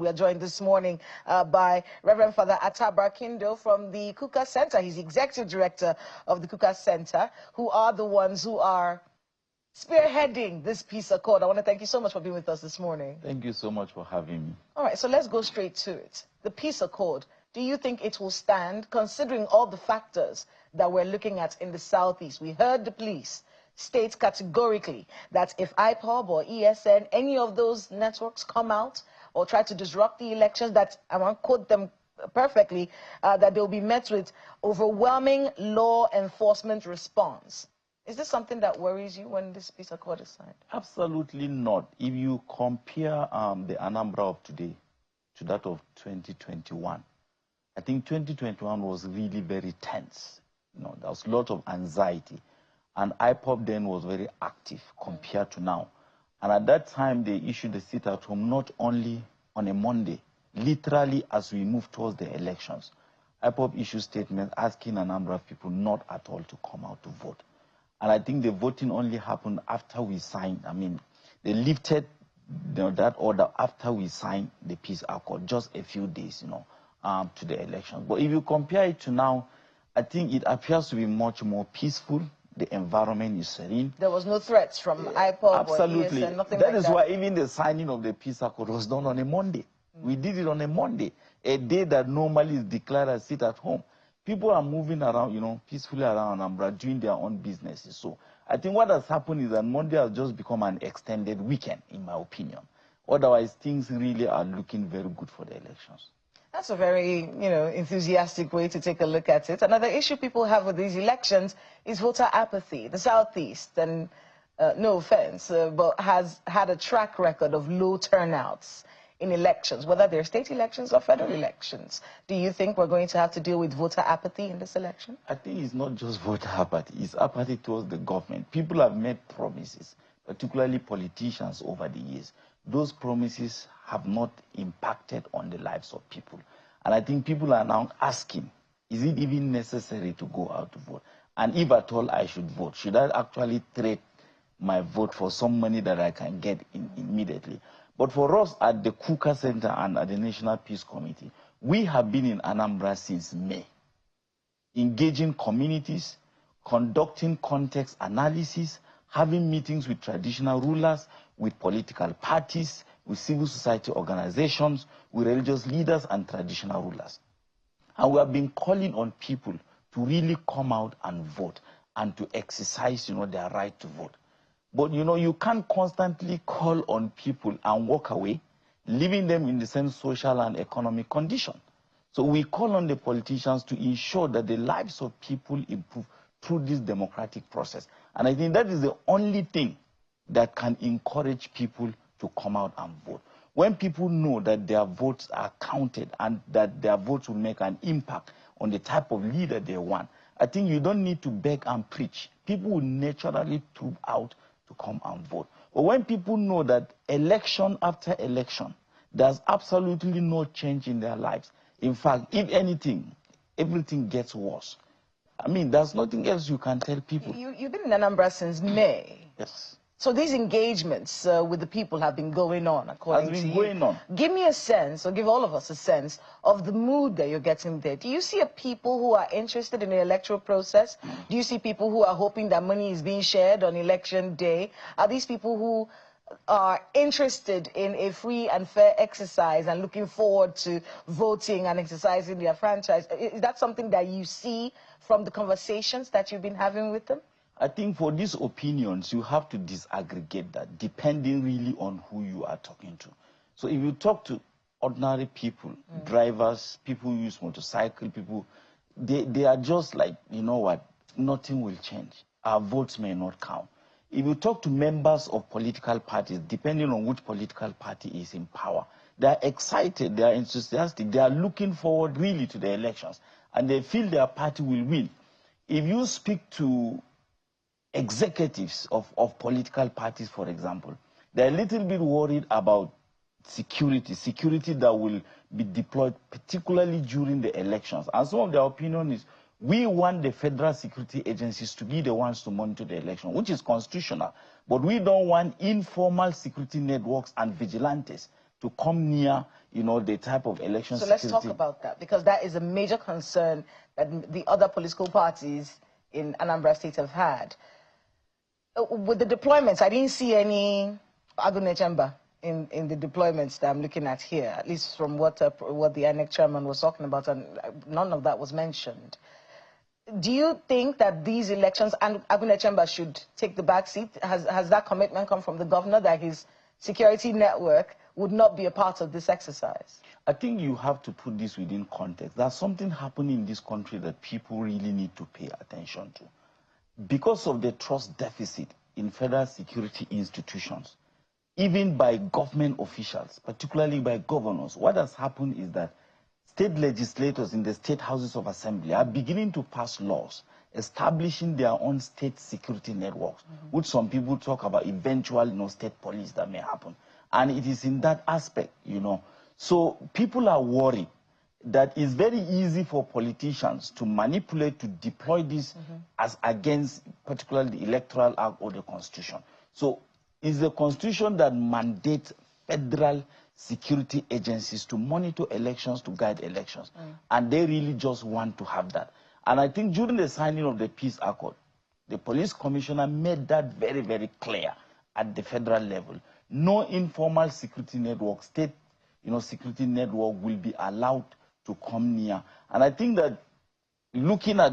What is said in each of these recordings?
We are joined this morning by Reverend Father Anambra Kindo from the Kuka Center. He's the executive director of the Kuka Center, who are the ones who are spearheading this peace accord. I want to thank you so much for being with us this morning. Thank you so much for having me. All right, so let's go straight to it. The peace accord, do you think it will stand, considering all the factors that we're looking at in the Southeast? We heard the police state categorically that if IPOB or ESN, any of those networks come out or try to disrupt the elections, that, I won't quote them perfectly, that they'll be met with overwhelming law enforcement response. Is this something that worries you when this peace accord is signed? Absolutely not. If you compare the Anambra of today to that of 2021, I think 2021 was really very tense. You know, there was a lot of anxiety. And IPOB then was very active compared to now. And at that time, they issued the sit-at-home not only on a Monday, literally as we move towards the elections. IPOB issued statements asking Anambra people not at all to come out to vote. And I think the voting only happened after we signed. I mean, they lifted that order after we signed the peace accord, just a few days, to the election. But if you compare it to now, I think it appears to be much more peaceful. The environment is serene. There was no threats from IPOB Absolutely. or ESN, nothing That like is that. why even the signing of the peace accord was done on a Monday. We did it on a Monday, a day that normally is declared as sit at home. People are moving around, peacefully around Anambra, doing their own businesses. So I think what has happened is that Monday has just become an extended weekend, in my opinion. Otherwise, things really are looking very good for the elections. That's a very, enthusiastic way to take a look at it. Another issue people have with these elections is voter apathy. The Southeast, and no offense, but has had a track record of low turnouts in elections, whether they're state elections or federal elections. Do you think we're going to have to deal with voter apathy in this election? I think it's not just voter apathy, it's apathy towards the government. People have made promises, particularly politicians over the years. Those promises have not impacted on the lives of people. And I think people are now asking, is it even necessary to go out to vote? And if at all I should vote, should I actually trade my vote for some money that I can get immediately? But for us at the Kuka Center and at the National Peace Committee, we have been in Anambra since May, engaging communities, conducting context analysis, having meetings with traditional rulers, with political parties, with civil society organizations, with religious leaders and traditional rulers. And we have been calling on people to really come out and vote and to exercise, their right to vote. But, you can't constantly call on people and walk away, leaving them in the same social and economic condition. So we call on the politicians to ensure that the lives of people improve through this democratic process. And I think that is the only thing that can encourage people to come out and vote. When people know that their votes are counted and that their votes will make an impact on the type of leader they want, I think you don't need to beg and preach. People will naturally troop out to come and vote. But when people know that election after election, there's absolutely no change in their lives. In fact, if anything, everything gets worse. I mean, there's nothing else you can tell people. You've been in Anambra since May. Yes. So these engagements with the people have been going on, according to you. Going on. Give me a sense, or give all of us a sense, of the mood that you're getting there. Do you see people who are interested in the electoral process? Do you see people who are hoping that money is being shared on election day? Are these people who are interested in a free and fair exercise and looking forward to voting and exercising their franchise? Is that something that you see from the conversations that you've been having with them? I think for these opinions, you have to disaggregate that, depending really on who you are talking to. So if you talk to ordinary people, drivers, people who use motorcycle, people, they are just like, you know what, nothing will change. Our votes may not count. If you talk to members of political parties, depending on which political party is in power, they are excited, they are enthusiastic, they are looking forward really to the elections, and they feel their party will win. If you speak to executives of political parties, for example, they're a little bit worried about security that will be deployed, particularly during the elections. And some of their opinion is, we want the federal security agencies to be the ones to monitor the election, which is constitutional. But we don't want informal security networks and vigilantes to come near, the type of election So security. let's talk about that, because that is a major concern that the other political parties in Anambra State have had. With the deployments, I didn't see any Agunechemba in the deployments that I'm looking at here, at least from what the INEC chairman was talking about, and none of that was mentioned. Do you think that these elections and Agunechemba should take the back seat? Has that commitment come from the governor that his security network would not be a part of this exercise? I think you have to put this within context. There's something happening in this country that people really need to pay attention to. Because of the trust deficit in federal security institutions, even by government officials, particularly by governors, what has happened is that state legislators in the state houses of assembly are beginning to pass laws establishing their own state security networks, which some people talk about eventual state police that may happen. And it is in that aspect, So people are worried that it's very easy for politicians to manipulate, to deploy this as against particularly the Electoral Act or the Constitution. So it's the Constitution that mandates federal security agencies to monitor elections, to guide elections. And they really just want to have that. And I think during the signing of the peace accord, the police commissioner made that very, very clear at the federal level. No informal security network, state security network will be allowed to come near. And I think that looking at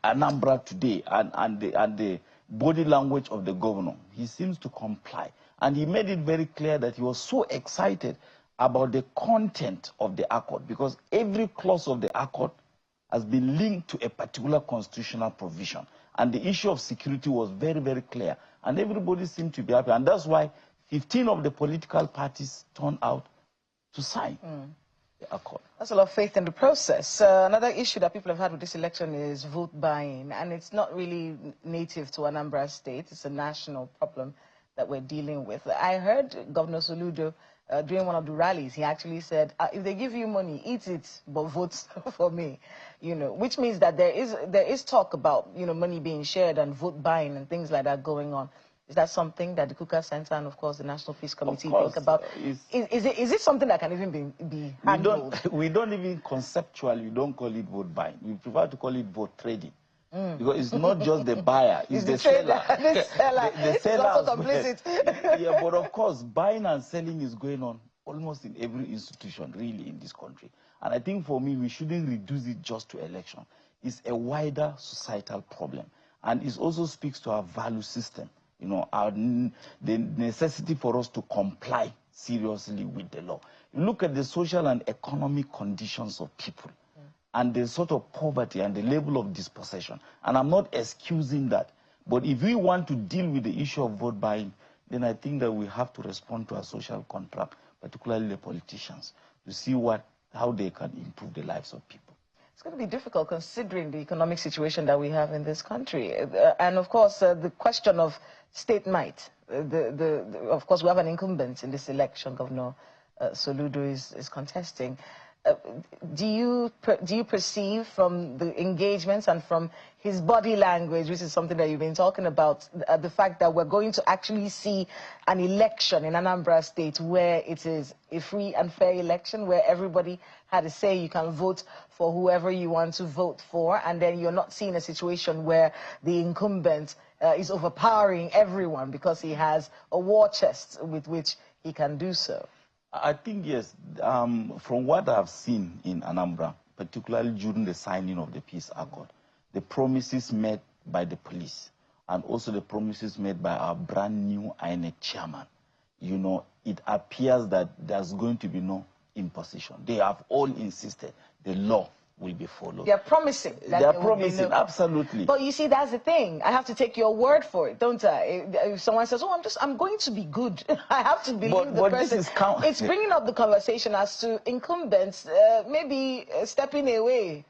Anambra today and the body language of the governor, he seems to comply. And he made it very clear that he was so excited about the content of the accord, because every clause of the accord has been linked to a particular constitutional provision. And the issue of security was very, very clear. And everybody seemed to be happy. And that's why 15 of the political parties turned out to sign the accord. That's a lot of faith in the process. Another issue that people have had with this election is vote buying. And it's not really native to Anambra State. It's a national problem that we're dealing with. I heard Governor Soludo during one of the rallies, he actually said, if they give you money, eat it, but vote for me. Which means that there is talk about money being shared and vote buying and things like that going on. Is that something that the Kuka Center and, of course, the National Peace Committee think about? Is it something that can even be handled? We don't even conceptually, we don't call it vote buying. We prefer to call it vote trading. Because it's not just the buyer, it's the seller. The seller. The seller is also complicit. Yeah, but of course, buying and selling is going on almost in every institution, really, in this country. And I think for me, we shouldn't reduce it just to election. It's a wider societal problem. And it also speaks to our value system. The necessity for us to comply seriously with the law. You look at the social and economic conditions of people and the sort of poverty and the level of dispossession. And I'm not excusing that. But if we want to deal with the issue of vote buying, then I think that we have to respond to our social contract, particularly the politicians, to see how they can improve the lives of people. It's going to be difficult considering the economic situation that we have in this country. And of course, the question of state might. Of course, we have an incumbent in this election. Governor Soludo is contesting. Do you perceive from the engagements and from his body language, which is something that you've been talking about, the fact that we're going to actually see an election in Anambra State where it is a free and fair election, where everybody had a say, you can vote for whoever you want to vote for, and then you're not seeing a situation where the incumbent is overpowering everyone because he has a war chest with which he can do so? I think, yes, from what I've seen in Anambra, particularly during the signing of the peace accord, the promises made by the police and also the promises made by our brand new INEC chairman, it appears that there's going to be no imposition. They have all insisted the law will be followed. They're promising. They are promising, absolutely. But you see, that's the thing. I have to take your word for it, don't I? If someone says, oh, I'm going to be good, I have to believe the person. It's bringing up the conversation as to incumbents maybe stepping away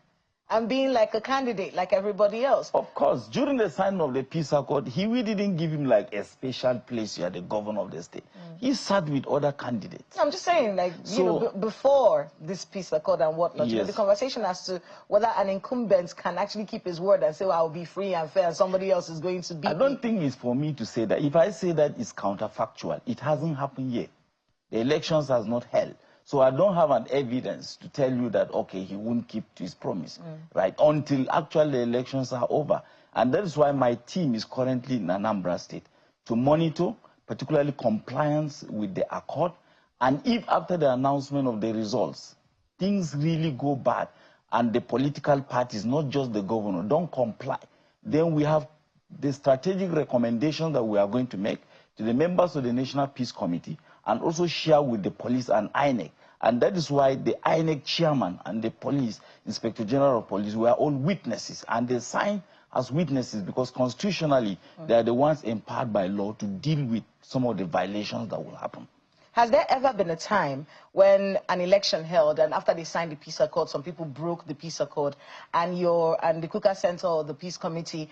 and being like a candidate like everybody else. Of course, during the signing of the peace accord, we didn't give him like a special place here, the governor of the state. He sat with other candidates. I'm just saying, like, before this peace accord and whatnot, yes, the conversation as to whether an incumbent can actually keep his word and say, well, I'll be free and fair and somebody else is going to be. I don't think it's for me to say that. If I say that, it's counterfactual. It hasn't happened yet. The elections has not held. So I don't have an evidence to tell you that, okay, he won't keep to his promise, right, until actually the elections are over. And that is why my team is currently in Anambra State to monitor, particularly compliance with the accord. And if after the announcement of the results, things really go bad, and the political parties, not just the governor, don't comply, then we have the strategic recommendation that we are going to make to the members of the National Peace Committee and also share with the police and INEC. And that is why the INEC chairman and the police, Inspector General of Police, were all witnesses. And they signed as witnesses because constitutionally, they are the ones empowered by law to deal with some of the violations that will happen. Has there ever been a time when an election held and after they signed the peace accord, some people broke the peace accord, and the Kuka Center or the peace committee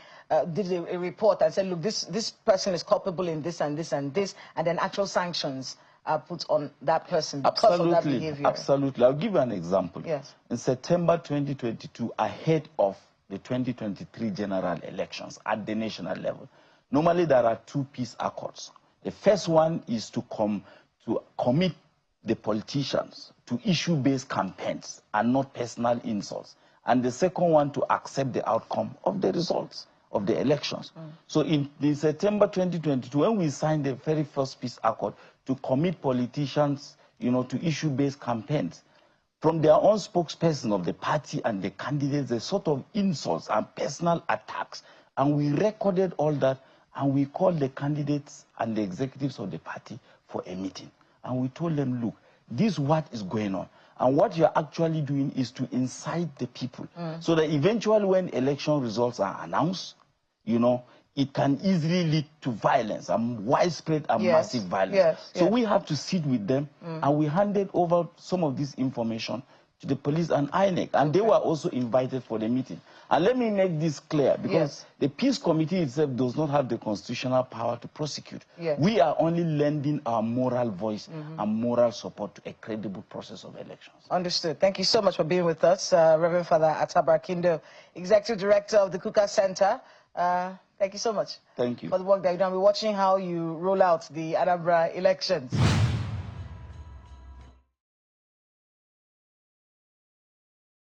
did a report and said, look, this person is culpable in this and this and this, and then actual sanctions are put on that person because of that behavior? Absolutely. I'll give you an example. Yes. In September 2022, ahead of the 2023 general elections at the national level, normally there are two peace accords. The first one is to commit the politicians to issue-based campaigns and not personal insults. And the second one, to accept the outcome of the results of the elections. So in September 2022, when we signed the very first peace accord to commit politicians, to issue-based campaigns, from their own spokesperson of the party and the candidates, a sort of insults and personal attacks. And we recorded all that, and we called the candidates and the executives of the party for a meeting. And we told them, look, this is what is going on. And what you're actually doing is to incite the people so that eventually when election results are announced, it can easily lead to violence, and widespread and massive violence. So we have to sit with them, and we handed over some of this information to the police and INEC, and they were also invited for the meeting. And let me make this clear, because the Peace Committee itself does not have the constitutional power to prosecute. We are only lending our moral voice and moral support to a credible process of elections. Understood. Thank you so much for being with us, Reverend Father Anambra Kindo, Executive Director of the Kuka Center. Thank you so much. Thank you for the work that you've done. We're watching how you roll out the Anambra elections.